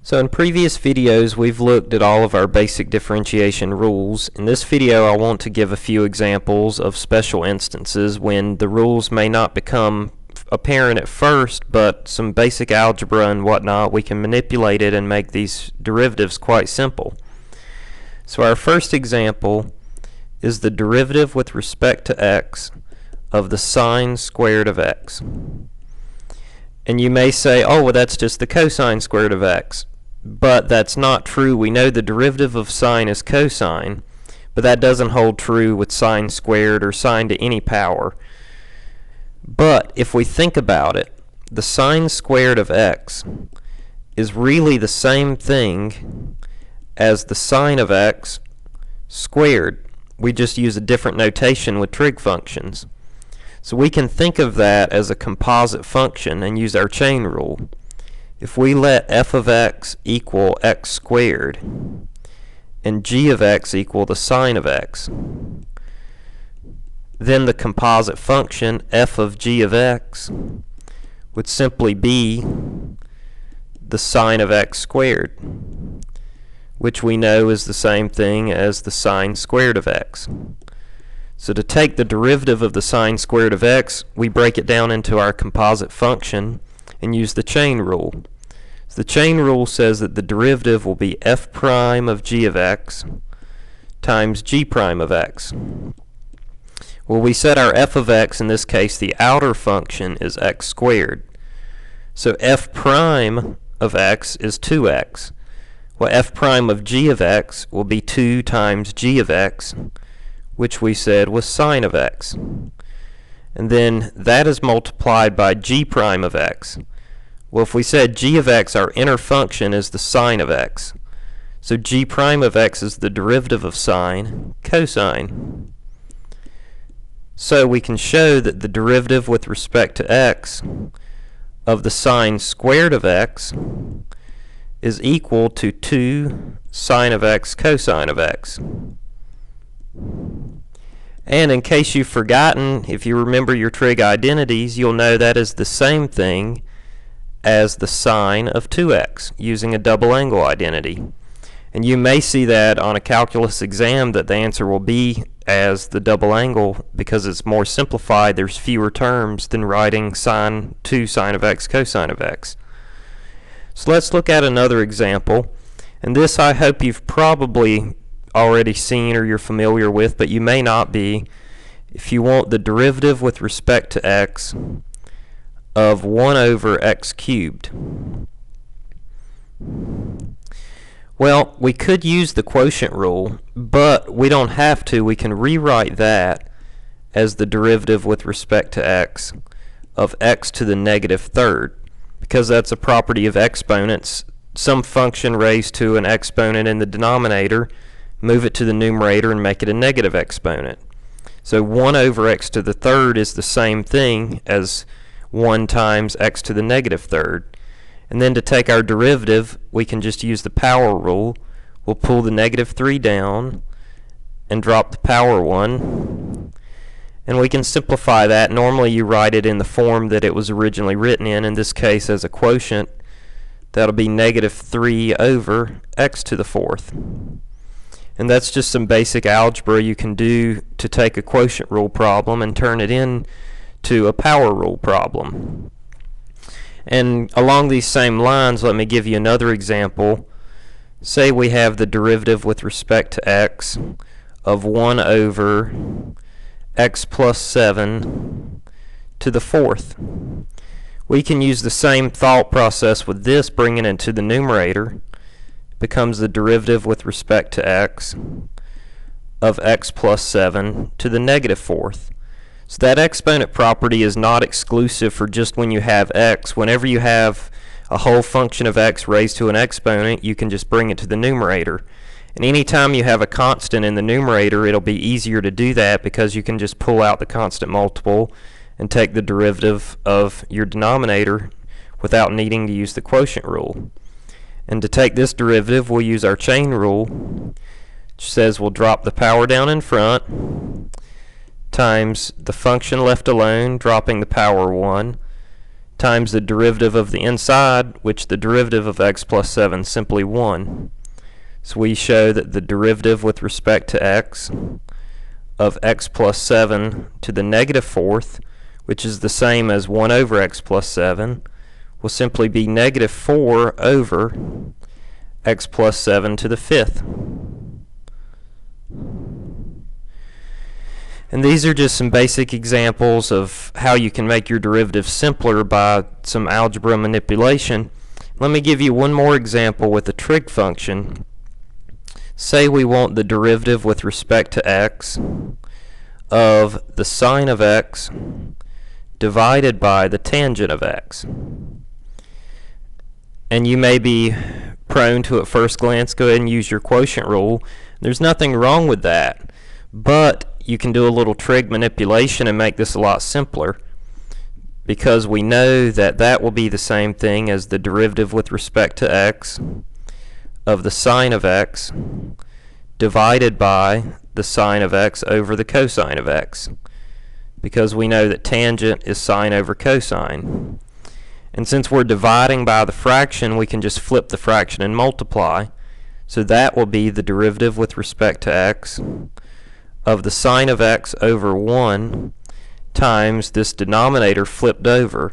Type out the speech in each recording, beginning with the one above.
So in previous videos we've looked at all of our basic differentiation rules. In this video I want to give a few examples of special instances when the rules may not become apparent at first, but some basic algebra and whatnot, we can manipulate it and make these derivatives quite simple. So our first example is the derivative with respect to x of the sine squared of x. And you may say, oh, well, that's just the cosine squared of x. But that's not true. We know the derivative of sine is cosine, but that doesn't hold true with sine squared or sine to any power. But if we think about it, the sine squared of x is really the same thing as the sine of x squared. We just use a different notation with trig functions. So we can think of that as a composite function and use our chain rule. If we let f of x equal x squared and g of x equal the sine of x, then the composite function f of g of x would simply be the sine of x squared, which we know is the same thing as the sine squared of x. So to take the derivative of the sine squared of x, we break it down into our composite function and use the chain rule. So the chain rule says that the derivative will be f prime of g of x times g prime of x. Well, we set our f of x, in this case the outer function, is x squared. So f prime of x is 2x. Well, f prime of g of x will be 2 times g of x, which we said was sine of x. And then that is multiplied by g prime of x. Well, if we said g of x, our inner function, is the sine of x. So g prime of x is the derivative of sine, cosine. So we can show that the derivative with respect to x of the sine squared of x is equal to 2 sine of x cosine of x. And in case you've forgotten, if you remember your trig identities, you'll know that is the same thing as the sine of 2x using a double angle identity. And you may see that on a calculus exam that the answer will be as the double angle because it's more simplified. There's fewer terms than writing sine 2 sine of x cosine of x. So let's look at another example. And this I hope you've probably already seen or you're familiar with, but you may not be. If you want the derivative with respect to x of 1 over x cubed. Well, we could use the quotient rule, but we don't have to. We can rewrite that as the derivative with respect to x of x to the negative third, because that's a property of exponents. Some function raised to an exponent in the denominator, move it to the numerator and make it a negative exponent. So 1 over x to the third is the same thing as 1 times x to the negative third. And then to take our derivative, we can just use the power rule. We'll pull the negative 3 down and drop the power 1. And we can simplify that. Normally you write it in the form that it was originally written in this case as a quotient. That'll be negative 3 over x to the fourth. And that's just some basic algebra you can do to take a quotient rule problem and turn it into a power rule problem. And along these same lines, let me give you another example. Say we have the derivative with respect to x of 1 over x plus 7 to the fourth. We can use the same thought process with this, bring it into the numerator. It becomes the derivative with respect to x of x plus 7 to the negative fourth. So that exponent property is not exclusive for just when you have x. Whenever you have a whole function of x raised to an exponent, you can just bring it to the numerator. And anytime you have a constant in the numerator, it'll be easier to do that because you can just pull out the constant multiple and take the derivative of your denominator without needing to use the quotient rule. And to take this derivative, we'll use our chain rule, which says we'll drop the power down in front times the function left alone, dropping the power 1, times the derivative of the inside, which the derivative of x plus 7 is simply 1. So we show that the derivative with respect to x of x plus 7 to the negative fourth, which is the same as 1 over x plus 7, will simply be negative 4 over x plus 7 to the fifth. And these are just some basic examples of how you can make your derivative simpler by some algebra manipulation. Let me give you one more example with a trig function. Say we want the derivative with respect to x of the sine of x divided by the tangent of x. And you may be prone to, at first glance, go ahead and use your quotient rule. There's nothing wrong with that, but you can do a little trig manipulation and make this a lot simpler, because we know that that will be the same thing as the derivative with respect to x of the sine of x divided by the sine of x over the cosine of x, because we know that tangent is sine over cosine. And since we're dividing by the fraction, we can just flip the fraction and multiply. So that will be the derivative with respect to x of the sine of x over 1 times this denominator flipped over.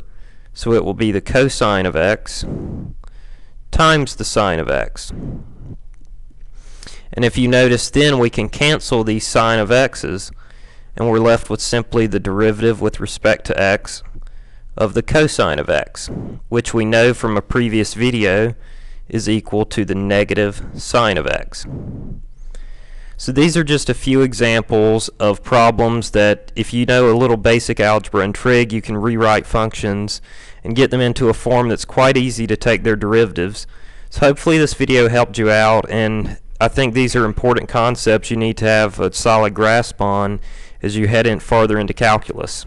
So it will be the cosine of x times the sine of x. And if you notice, then we can cancel these sine of x's, and we're left with simply the derivative with respect to x of the cosine of x, which we know from a previous video is equal to the negative sine of x. So these are just a few examples of problems that, if you know a little basic algebra and trig, you can rewrite functions and get them into a form that's quite easy to take their derivatives. So hopefully this video helped you out, and I think these are important concepts you need to have a solid grasp on as you head in farther into calculus.